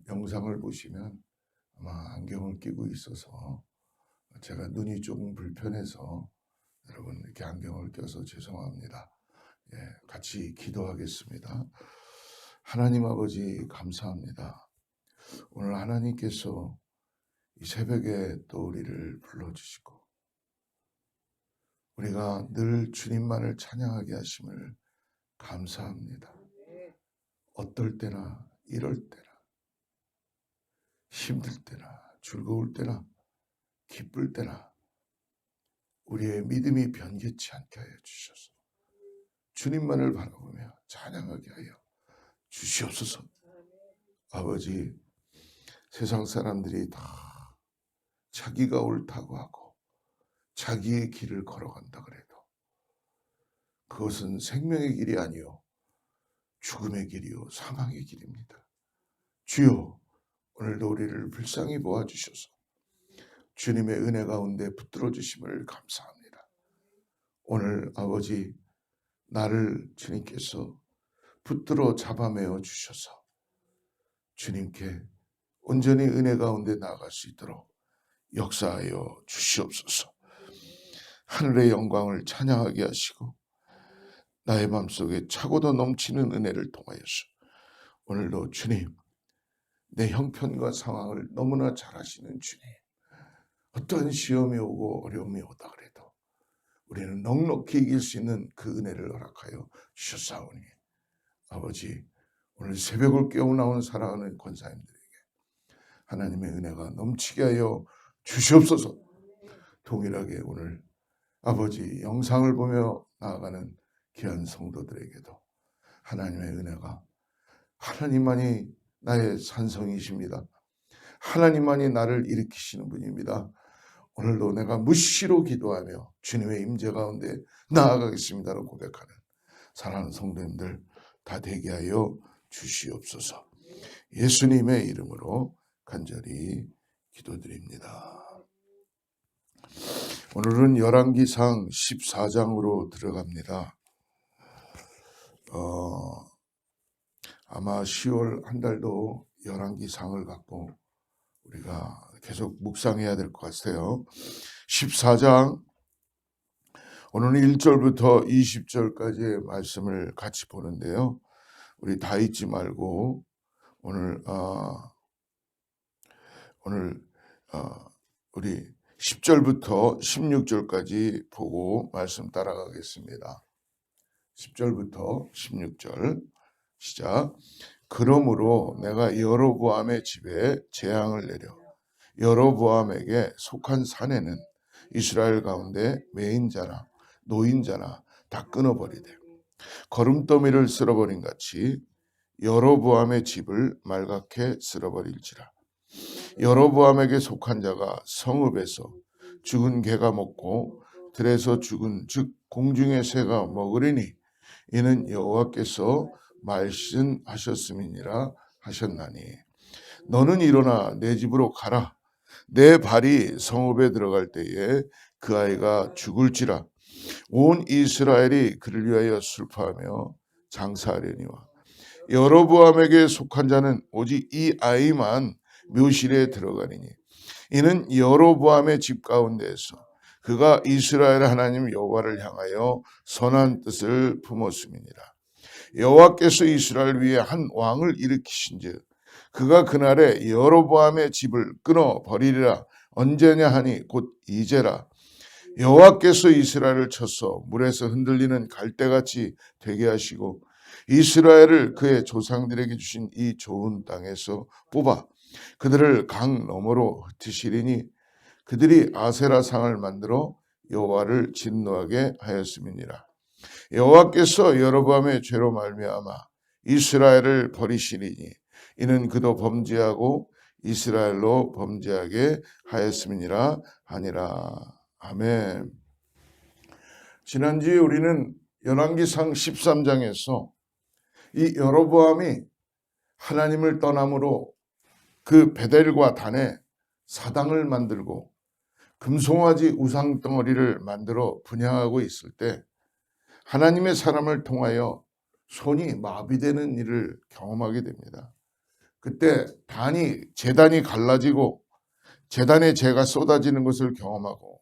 영상을 보시면 아마 안경을 끼고 있어서 제가 눈이 조금 불편해서 여러분 이렇게 안경을 껴서 죄송합니다. 같이 기도하겠습니다. 하나님 아버지 감사합니다. 오늘 하나님께서 이 새벽에 또 우리를 불러주시고 우리가 늘 주님만을 찬양하게 하심을 감사합니다. 어떨 때나 이럴 때나 힘들 때나 즐거울 때나 기쁠 때나 우리의 믿음이 변개치 않게 하여 주셔서 주님만을 바라보며 찬양하게 하여 주시옵소서. 아버지, 세상 사람들이 다 자기가 옳다고 하고 자기의 길을 걸어간다 그래도 그것은 생명의 길이 아니요 죽음의 길이요 사망의 길입니다. 주여, 오늘도 우리를 불쌍히 보아주셔서 주님의 은혜 가운데 붙들어 주심을 감사합니다. 오늘 아버지, 나를 주님께서 붙들어 잡아매어 주셔서 주님께 온전히 은혜 가운데 나아갈 수 있도록 역사하여 주시옵소서. 하늘의 영광을 찬양하게 하시고 나의 마음속에 차고도 넘치는 은혜를 통하여서 오늘도 주님, 내 형편과 상황을 너무나 잘 아시는 주님, 어떤 시험이 오고 어려움이 오다 그래도 우리는 넉넉히 이길 수 있는 그 은혜를 허락하여 주셨사오니 아버지, 오늘 새벽을 깨워 나온 사랑하는 권사님들에게 하나님의 은혜가 넘치게 하여 주시옵소서. 동일하게 오늘 아버지 영상을 보며 나아가는 귀한 성도들에게도 하나님의 은혜가, 하나님만이 나의 산성이십니다. 하나님만이 나를 일으키시는 분입니다. 오늘도 내가 무시로 기도하며 주님의 임재 가운데 나아가겠습니다로 고백하는 사랑하는 성도님들 다 되게 하여 주시옵소서. 예수님의 이름으로 간절히 기도드립니다. 오늘은 열왕기상 14장으로 들어갑니다. 아마 10월 한 달도 열왕기상을 갖고 우리가 계속 묵상해야 될 것 같아요. 14장 오늘은 1절부터 20절까지의 말씀을 같이 보는데요. 우리 다 잊지 말고 오늘 우리 10절부터 16절까지 보고 말씀 따라가겠습니다. 10절부터 16절 시작. 그러므로 내가 여로보암의 집에 재앙을 내려 여로보암에게 속한 사내는 이스라엘 가운데 매인자나 노인자나 다 끊어버리되 거름더미를 쓸어버린 같이 여로보암의 집을 말갛게 쓸어버릴지라. 여로보암에게 속한 자가 성읍에서 죽은 개가 먹고 들에서 죽은 즉 공중의 새가 먹으리니 이는 여호와께서 말씀하셨음이니라 하셨나니 너는 일어나 내 집으로 가라. 내 발이 성읍에 들어갈 때에 그 아이가 죽을지라. 온 이스라엘이 그를 위하여 슬퍼하며 장사하려니와 여로보암에게 속한 자는 오직 이 아이만 묘실에 들어가리니 이는 여로보암의 집 가운데에서 그가 이스라엘 하나님 여호와를 향하여 선한 뜻을 품었음이니라. 여호와께서 이스라엘 위에 한 왕을 일으키신즉 그가 그날에 여로보암의 집을 끊어 버리리라. 언제냐 하니 곧 이제라. 여호와께서 이스라엘을 쳐서 물에서 흔들리는 갈대같이 되게 하시고 이스라엘을 그의 조상들에게 주신 이 좋은 땅에서 뽑아 그들을 강 너머로 흩으시리니 그들이 아세라 상을 만들어 여호와를 진노하게 하였음이니라. 여호와께서 여로보암의 죄로 말미암아 이스라엘을 버리시리니 이는 그도 범죄하고 이스라엘로 범죄하게 하였음이니라 하니라. 아멘. 지난주에 우리는 열왕기상 13장에서 이 여로보암이 하나님을 떠남으로 그 베델과 단에 사당을 만들고 금송아지 우상덩어리를 만들어 분향하고 있을 때 하나님의 사람을 통하여 손이 마비되는 일을 경험하게 됩니다. 그때 제단이 갈라지고 제단에 재가 쏟아지는 것을 경험하고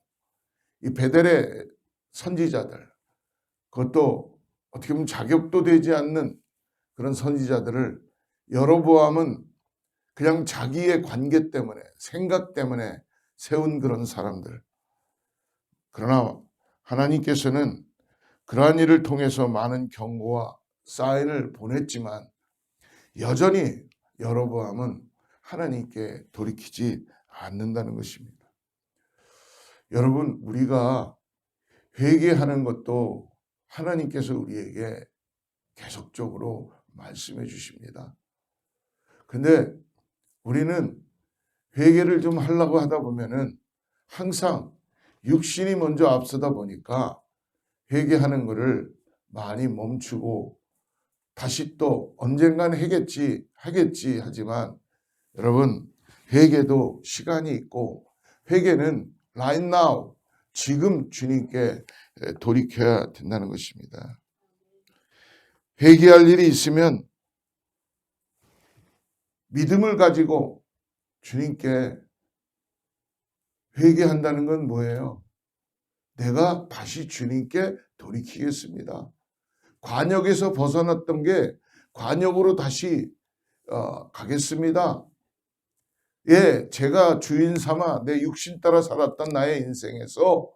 이 베델의 선지자들, 그것도 어떻게 보면 자격도 되지 않는 그런 선지자들을 여로보암은 그냥 자기의 관계 때문에, 생각 때문에 세운 그런 사람들. 그러나 하나님께서는 그러한 일을 통해서 많은 경고와 사인을 보냈지만 여전히 여로보암은 하나님께 돌이키지 않는다는 것입니다. 여러분, 우리가 회개하는 것도 하나님께서 우리에게 계속적으로 말씀해 주십니다. 근데 우리는 회개를 좀 하려고 하다 보면은 항상 육신이 먼저 앞서다 보니까 회개하는 것을 많이 멈추고 다시 또 언젠간 하겠지 하지만 여러분, 회개도 시간이 있고 회개는 right now, 지금 주님께 돌이켜야 된다는 것입니다. 회개할 일이 있으면 믿음을 가지고 주님께 회개한다는 건 뭐예요? 내가 다시 주님께 돌이키겠습니다. 관역에서 벗어났던 게 관역으로 다시 가겠습니다. 예, 제가 주인 삼아 내 육신 따라 살았던 나의 인생에서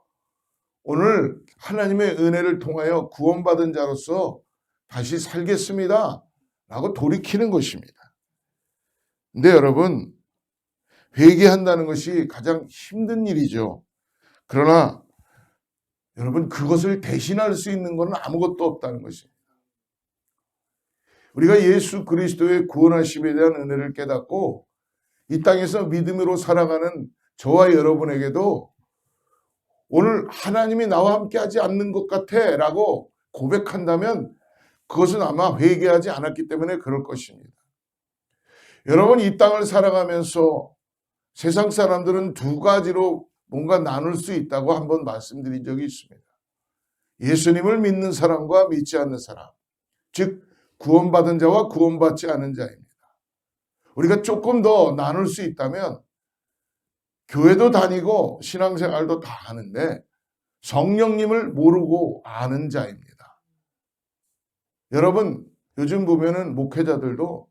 오늘 하나님의 은혜를 통하여 구원받은 자로서 다시 살겠습니다. 라고 돌이키는 것입니다. 근데 여러분, 회개한다는 것이 가장 힘든 일이죠. 그러나 여러분, 그것을 대신할 수 있는 것은 아무것도 없다는 것입니다. 우리가 예수 그리스도의 구원하심에 대한 은혜를 깨닫고 이 땅에서 믿음으로 살아가는 저와 여러분에게도 오늘 하나님이 나와 함께 하지 않는 것 같아 라고 고백한다면 그것은 아마 회개하지 않았기 때문에 그럴 것입니다. 여러분, 이 땅을 살아가면서 세상 사람들은 두 가지로 뭔가 나눌 수 있다고 한번 말씀드린 적이 있습니다. 예수님을 믿는 사람과 믿지 않는 사람, 즉 구원받은 자와 구원받지 않은 자입니다. 우리가 조금 더 나눌 수 있다면 교회도 다니고 신앙생활도 다 하는데 성령님을 모르고 아는 자입니다. 여러분, 요즘 보면은 목회자들도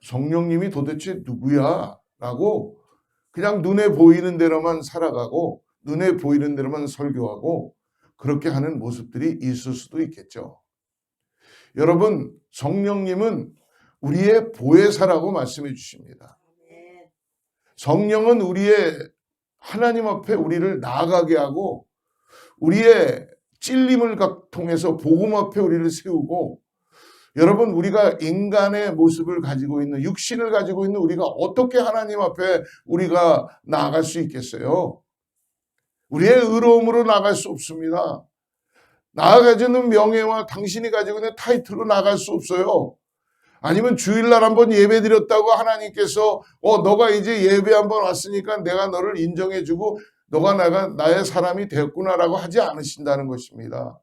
성령님이 도대체 누구야? 라고 그냥 눈에 보이는 대로만 살아가고 눈에 보이는 대로만 설교하고 그렇게 하는 모습들이 있을 수도 있겠죠. 여러분, 성령님은 우리의 보혜사라고 말씀해 주십니다. 성령은 우리의 하나님 앞에 우리를 나아가게 하고 우리의 찔림을 통해서 복음 앞에 우리를 세우고, 여러분, 우리가 인간의 모습을 가지고 있는, 육신을 가지고 있는 우리가 어떻게 하나님 앞에 우리가 나아갈 수 있겠어요? 우리의 의로움으로 나아갈 수 없습니다. 나아가지는 명예와 당신이 가지고 있는 타이틀로 나아갈 수 없어요. 아니면 주일날 한번 예배 드렸다고 하나님께서 너가 이제 예배 한번 왔으니까 내가 너를 인정해주고 너가 나의 사람이 되었구나라고 하지 않으신다는 것입니다.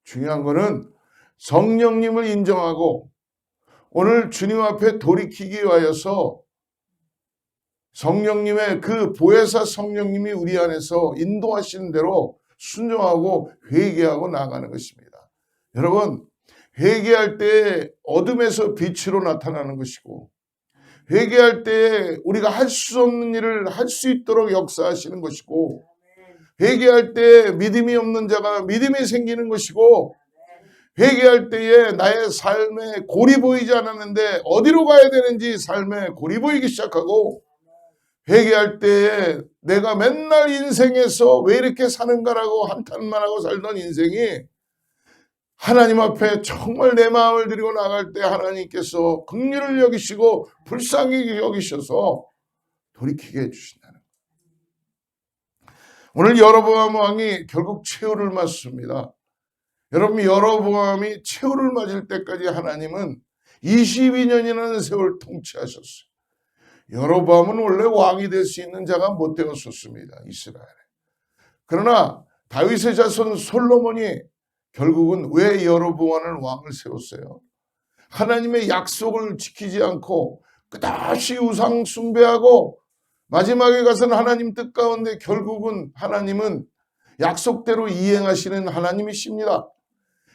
중요한 거는 성령님을 인정하고 오늘 주님 앞에 돌이키기 위하여서 성령님의 그 보혜사 성령님이 우리 안에서 인도하시는 대로 순종하고 회개하고 나아가는 것입니다. 여러분, 회개할 때 어둠에서 빛으로 나타나는 것이고 회개할 때 우리가 할 수 없는 일을 할 수 있도록 역사하시는 것이고 회개할 때 믿음이 없는 자가 믿음이 생기는 것이고 회개할 때에 나의 삶에 골이 보이지 않았는데 어디로 가야 되는지 삶에 골이 보이기 시작하고 회개할 때에 내가 맨날 인생에서 왜 이렇게 사는가라고 한탄만 하고 살던 인생이 하나님 앞에 정말 내 마음을 드리고 나갈 때 하나님께서 긍휼을 여기시고 불쌍히 여기셔서 돌이키게 해주신다는 거예요. 오늘 여로보암 왕이 결국 최후를 맞습니다. 여러분, 여로보암이 최후를 맞을 때까지 하나님은 22년이라는 세월 통치하셨어요. 여로보암은 원래 왕이 될 수 있는 자가 못 되었었습니다, 이스라엘에. 그러나 다윗의 자손 솔로몬이 결국은 왜 여로보암을 왕을 세웠어요? 하나님의 약속을 지키지 않고 끝없이 우상 숭배하고 마지막에 가서는 하나님 뜻 가운데 결국은 하나님은 약속대로 이행하시는 하나님이십니다.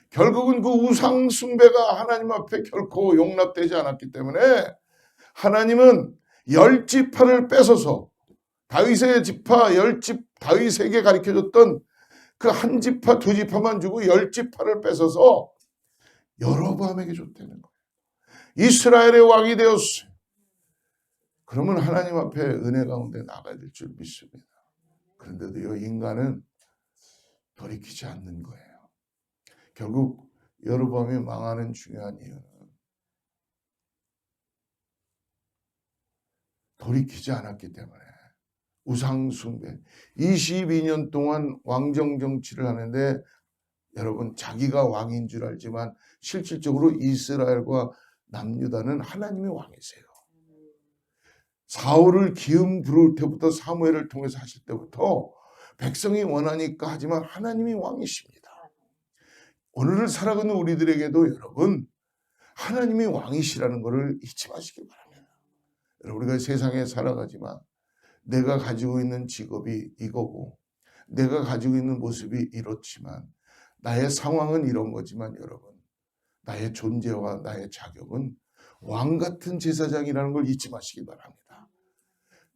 결국은 그 우상 숭배가 하나님 앞에 결코 용납되지 않았기 때문에 하나님은 10지파를 뺏어서 다윗의 지파 10집 다윗에게 가르쳐줬던 그 한 지파 두 지파만 주고 10지파를 뺏어서 여로보암에게 줬다는 거예요. 이스라엘의 왕이 되었어요. 그러면 하나님 앞에 은혜 가운데 나가야 될 줄 믿습니다. 그런데도요, 인간은 돌이키지 않는 거예요. 결국 여로보암이 망하는 중요한 이유는 돌이키지 않았기 때문에. 우상숭배 22년 동안 왕정 정치를 하는데 여러분 자기가 왕인 줄 알지만 실질적으로 이스라엘과 남유다는 하나님의 왕이세요. 사울을 기름 부를 때부터 사무엘을 통해서 하실 때부터 백성이 원하니까 하지만 하나님이 왕이십니다. 오늘을 살아가는 우리들에게도 여러분 하나님이 왕이시라는 것을 잊지 마시기 바랍니다. 여러분 우리가 세상에 살아가지만 내가 가지고 있는 직업이 이거고 내가 가지고 있는 모습이 이렇지만 나의 상황은 이런 거지만 여러분 나의 존재와 나의 자격은 왕 같은 제사장이라는 걸 잊지 마시기 바랍니다.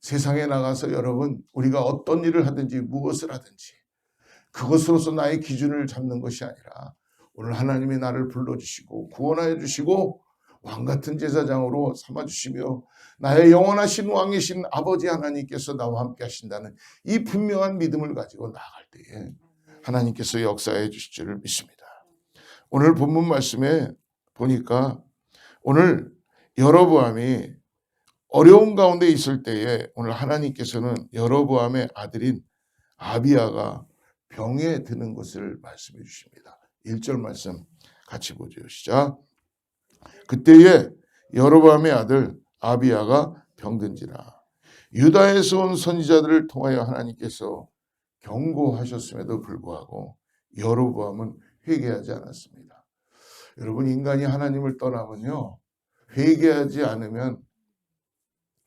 세상에 나가서 여러분 우리가 어떤 일을 하든지 무엇을 하든지 그것으로서 나의 기준을 잡는 것이 아니라 오늘 하나님이 나를 불러주시고 구원하여 주시고 왕 같은 제사장으로 삼아주시며 나의 영원하신 왕이신 아버지 하나님께서 나와 함께 하신다는 이 분명한 믿음을 가지고 나아갈 때에 하나님께서 역사해 주실 줄을 믿습니다. 오늘 본문 말씀에 보니까 오늘 여로보암이 어려운 가운데 있을 때에 오늘 하나님께서는 여로보암의 아들인 아비야가 병에 드는 것을 말씀해 주십니다. 1절 말씀 같이 보죠. 시작. 그때에 여로보암의 아들 아비야가 병든지라. 유다에서 온 선지자들을 통하여 하나님께서 경고하셨음에도 불구하고 여로보암은 회개하지 않았습니다. 여러분 인간이 하나님을 떠나면요 회개하지 않으면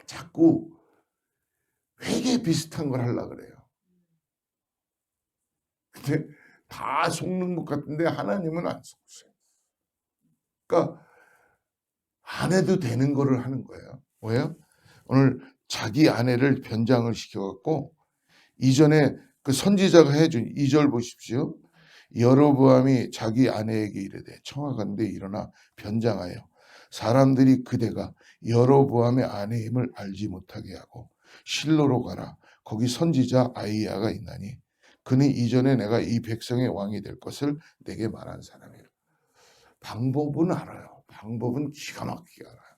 자꾸 회개 비슷한 걸 하려고 그래요. 근데 다 속는 것 같은데 하나님은 안 속으세요. 그러니까 안 해도 되는 거를 하는 거예요. 뭐예요? 오늘 자기 아내를 변장을 시켜갖고 이전에 그 선지자가 해준 2절 보십시오. 여로보암이 자기 아내에게 이르되 청하건대 일어나 변장하여 사람들이 그대가 여로보암의 아내임을 알지 못하게 하고 실로로 가라. 거기 선지자 아이야가 있나니 그는 이전에 내가 이 백성의 왕이 될 것을 내게 말한 사람이에요. 방법은 알아요. 방법은 기가 막히게 알아요.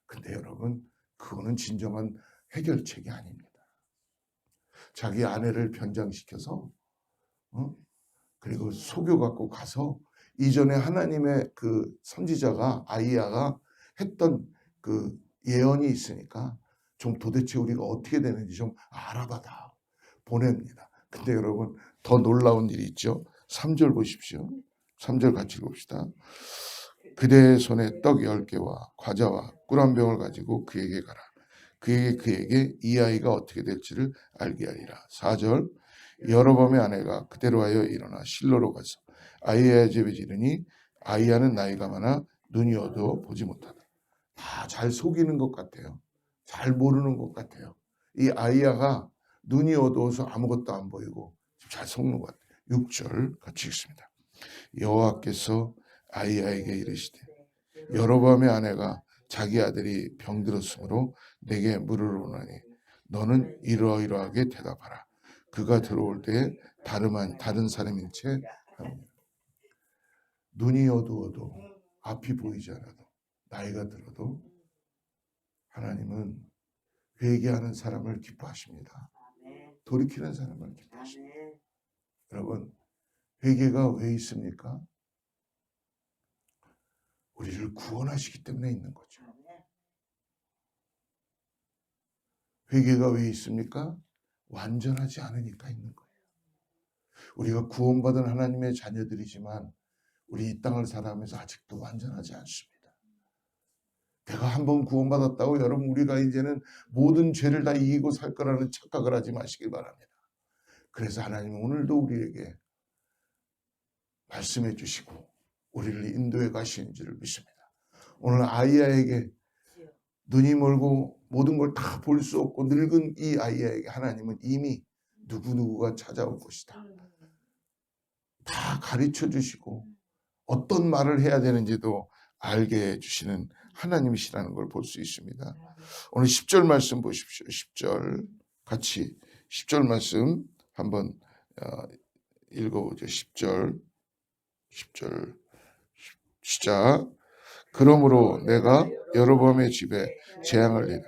근데 여러분 그거는 진정한 해결책이 아닙니다. 자기 아내를 변장시켜서 그리고 속여갖고 가서 이전에 하나님의 그 선지자가 아이야가 했던 그 예언이 있으니까 좀 도대체 우리가 어떻게 되는지 좀 알아봐다 보냅니다. 근데 여러분 더 놀라운 일이 있죠. 3절 보십시오. 3절 같이 봅시다. 그대의 손에 떡 10개와 과자와 꿀 한 병을 가지고 그에게 가라. 그에게 이 아이가 어떻게 될지를 알게 하리라. 4절 여로보암의 아내가 그대로 하여 일어나 실로로 가서 아이야의 집에 지르니 아이야는 나이가 많아 눈이 어두워 보지 못하다. 다 잘 속이는 것 같아요. 잘 모르는 것 같아요. 이 아이야가 눈이 어두워서 아무것도 안 보이고 잘 속는 것 같아요. 6절 같이 읽습니다. 여호와께서 아이야에게 이르시되 여로보암의 아내가 자기 아들이 병들었으므로 내게 물으러오나니 너는 이러이러하게 대답하라. 그가 들어올 때에 다른 사람인 채 합니다. 눈이 어두워도 앞이 보이지 않아도 나이가 들어도 하나님은 회개하는 사람을 기뻐하십니다. 돌이키는 사람을 기뻐하십니다. 여러분 회개가 왜 있습니까? 우리를 구원하시기 때문에 있는 거죠. 회개가 왜 있습니까? 완전하지 않으니까 있는 거예요. 우리가 구원받은 하나님의 자녀들이지만 우리 이 땅을 살아가면서 아직도 완전하지 않습니다. 내가 한번 구원받았다고 여러분 우리가 이제는 모든 죄를 다 이기고 살 거라는 착각을 하지 마시길 바랍니다. 그래서 하나님은 오늘도 우리에게 말씀해 주시고 우리를 인도해 가시는 줄을 믿습니다. 오늘 아이야에게 눈이 멀고 모든 걸 다 볼 수 없고 늙은 이 아이야에게 하나님은 이미 누구누구가 찾아올 것이다. 다 가르쳐 주시고 어떤 말을 해야 되는지도 알게 해주시는 하나님이시라는 걸 볼 수 있습니다. 오늘 10절 말씀 보십시오. 10절 같이 10절 말씀 한번 읽어보죠. 10절 시작. 그러므로 내가 여로보암의 집에 재앙을 내려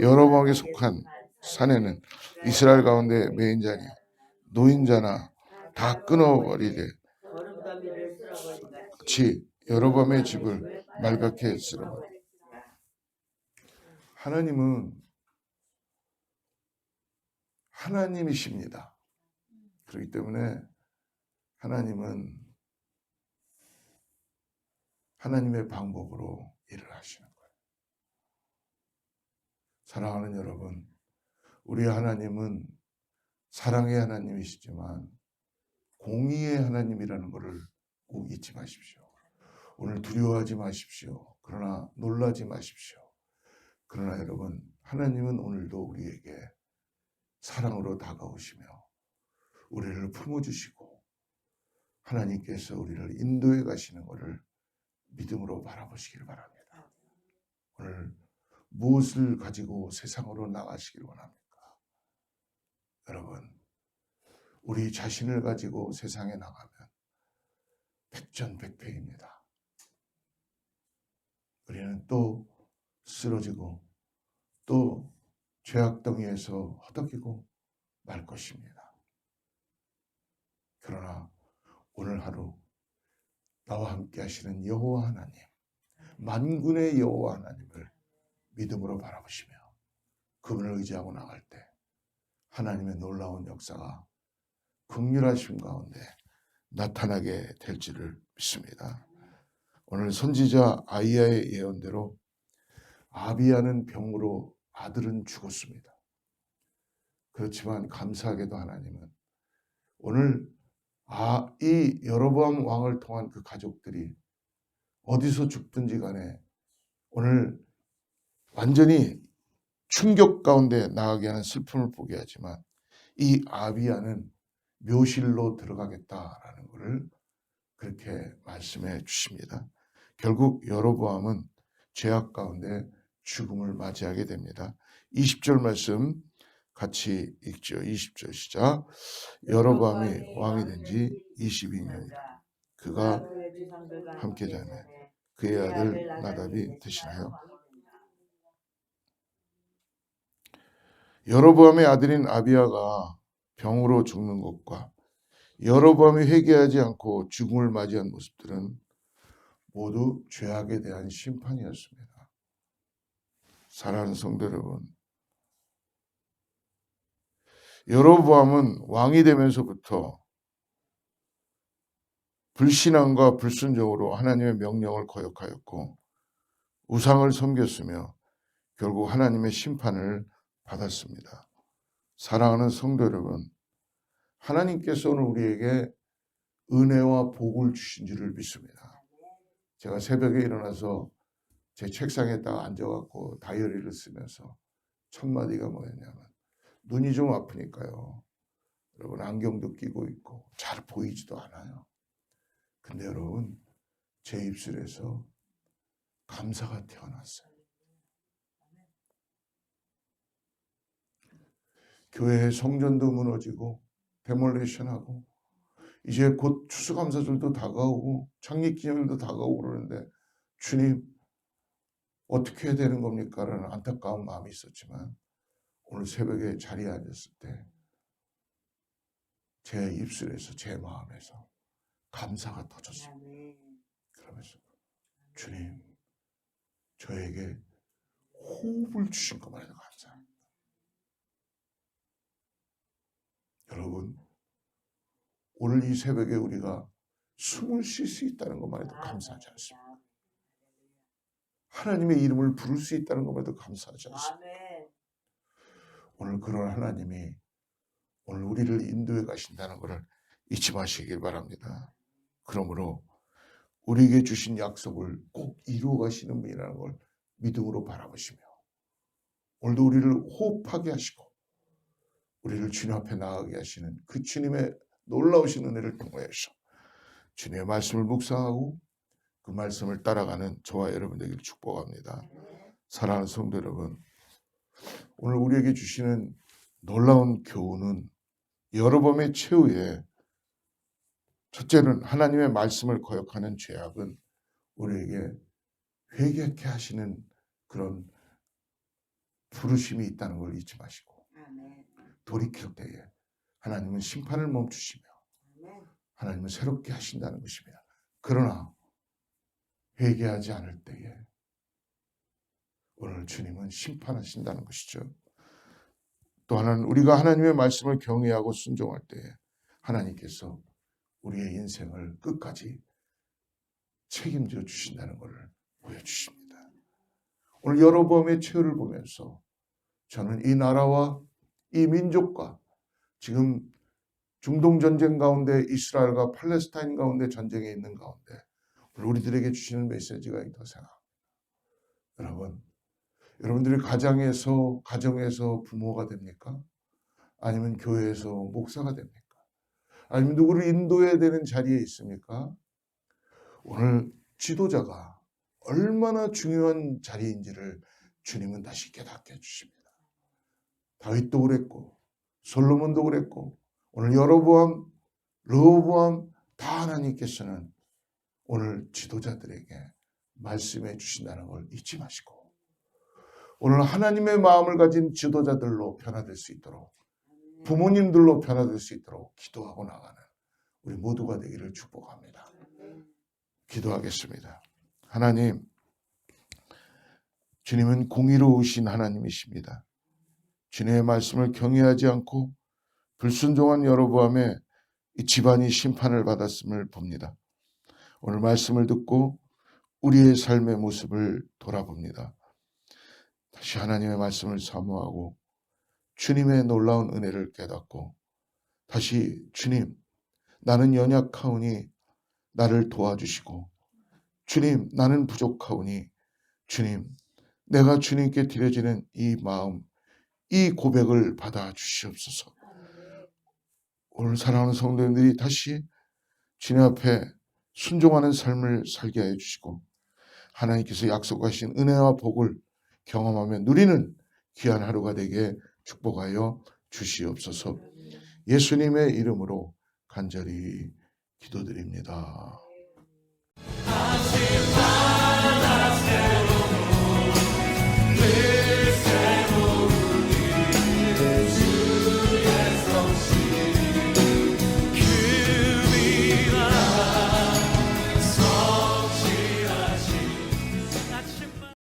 여로보암에게 속한 사내는 이스라엘 가운데 매인자니 노인자나 다 끊어버리되 같이 여로보암의 집을 맑게 했으라. 하나님은 하나님이십니다. 그렇기 때문에 하나님은 하나님의 방법으로 일을 하시는 거예요. 사랑하는 여러분, 우리 하나님은 사랑의 하나님이시지만 공의의 하나님이라는 것을 꼭 잊지 마십시오. 오늘 두려워하지 마십시오. 그러나 놀라지 마십시오. 그러나 여러분, 하나님은 오늘도 우리에게 사랑으로 다가오시며 우리를 품어주시고 하나님께서 우리를 인도해 가시는 것을 믿음으로 바라보시길 바랍니다. 오늘 무엇을 가지고 세상으로 나가시길 원합니까? 여러분, 우리 자신을 가지고 세상에 나가면 백전백패입니다. 우리는 또 쓰러지고 또 죄악덩이에서 허덕이고 말 것입니다. 그러나 오늘 하루 나와 함께 하시는 여호와 하나님, 만군의 여호와 하나님을 믿음으로 바라보시며 그분을 의지하고 나갈 때 하나님의 놀라운 역사가 긍휼하심 가운데 나타나게 될지를 믿습니다. 오늘 선지자 아이야의 예언대로 아비야는 병으로 아들은 죽었습니다. 그렇지만 감사하게도 하나님은 오늘 이 여로보암 왕을 통한 그 가족들이 어디서 죽든지 간에 오늘 완전히 충격 가운데 나가게 하는 슬픔을 보게 하지만 이 아비야는 묘실로 들어가겠다라는 것을 그렇게 말씀해 주십니다. 결국 여로보암은 죄악 가운데 죽음을 맞이하게 됩니다. 20절 말씀 같이 읽죠. 20절 시작. 여로보암이 왕이 된 지 22년이다. 그가 함께 자매 그의 아들 나답이 대신하여 여로보암의 아들인 아비야가 병으로 죽는 것과 여로보암이 회개하지 않고 죽음을 맞이한 모습들은 모두 죄악에 대한 심판이었습니다. 사랑하는 성도 여러분, 여로보암은 왕이 되면서부터 불신앙과 불순종으로 하나님의 명령을 거역하였고 우상을 섬겼으며 결국 하나님의 심판을 받았습니다. 사랑하는 성도 여러분, 하나님께서 오늘 우리에게 은혜와 복을 주신 줄을 믿습니다. 제가 새벽에 일어나서 제 책상에다가 앉아갖고 다이어리를 쓰면서 첫 마디가 뭐였냐면 눈이 좀 아프니까요. 여러분 안경도 끼고 있고 잘 보이지도 않아요. 근데 여러분 제 입술에서 감사가 태어났어요. 교회의 성전도 무너지고 데몰레이션하고 이제 곧 추수감사절도 다가오고 창립기념일도 다가오고 그러는데 주님 어떻게 해야 되는 겁니까? 라는 안타까운 마음이 있었지만 오늘 새벽에 자리에 앉았을 때 제 입술에서 제 마음에서 감사가 터졌습니다. 그러면서 주님 저에게 호흡을 주신 것만해도 감사합니다. 여러분 오늘 이 새벽에 우리가 숨을 쉴 수 있다는 것만 해도 감사하지 않습니까? 하나님의 이름을 부를 수 있다는 것에도 감사하지 않습니까? 아멘. 오늘 그런 하나님이 오늘 우리를 인도해 가신다는 것을 잊지 마시길 바랍니다. 그러므로 우리에게 주신 약속을 꼭 이루어 가시는 분이라는 걸 믿음으로 바라보시며 오늘도 우리를 호흡하게 하시고 우리를 주님 앞에 나아가게 하시는 그 주님의 놀라우신 은혜를 통하여서 주님의 말씀을 묵상하고 그 말씀을 따라가는 저와 여러분 되기를 축복합니다. 사랑하는 성도 여러분, 오늘 우리에게 주시는 놀라운 교훈은 여러 범의 최후에 첫째는 하나님의 말씀을 거역하는 죄악은 우리에게 회개케 하시는 그런 부르심이 있다는 걸 잊지 마시고 돌이킬 때에 하나님은 심판을 멈추시며 하나님은 새롭게 하신다는 것입니다. 그러나 회개하지 않을 때에 오늘 주님은 심판하신다는 것이죠. 또 하나는 우리가 하나님의 말씀을 경외하고 순종할 때에 하나님께서 우리의 인생을 끝까지 책임져 주신다는 것을 보여주십니다. 오늘 여로보암의 최후를 보면서 저는 이 나라와 이 민족과 지금 중동 전쟁 가운데 이스라엘과 팔레스타인 가운데 전쟁에 있는 가운데 우리들에게 주시는 메시지가 있다고 생각합니다. 여러분들이 가정에서 부모가 됩니까? 아니면 교회에서 목사가 됩니까? 아니면 누구를 인도해야 되는 자리에 있습니까? 오늘 지도자가 얼마나 중요한 자리인지를 주님은 다시 깨닫게 해주십니다. 다윗도 그랬고 솔로몬도 그랬고 오늘 여로보암, 르호보암 다 하나님께서는 오늘 지도자들에게 말씀해 주신다는 걸 잊지 마시고 오늘 하나님의 마음을 가진 지도자들로 변화될 수 있도록 부모님들로 변화될 수 있도록 기도하고 나가는 우리 모두가 되기를 축복합니다. 기도하겠습니다. 하나님, 주님은 공의로우신 하나님이십니다. 주님의 말씀을 경외하지 않고 불순종한 여로보암의 이 집안이 심판을 받았음을 봅니다. 오늘 말씀을 듣고 우리의 삶의 모습을 돌아봅니다. 다시 하나님의 말씀을 사모하고 주님의 놀라운 은혜를 깨닫고 다시 주님, 나는 연약하오니 나를 도와주시고 주님, 나는 부족하오니 주님, 내가 주님께 드려지는 이 마음, 이 고백을 받아주시옵소서. 오늘 사랑하는 성도님들이 다시 주님 앞에 순종하는 삶을 살게 해주시고 하나님께서 약속하신 은혜와 복을 경험하며 누리는 귀한 하루가 되게 축복하여 주시옵소서. 예수님의 이름으로 간절히 기도드립니다.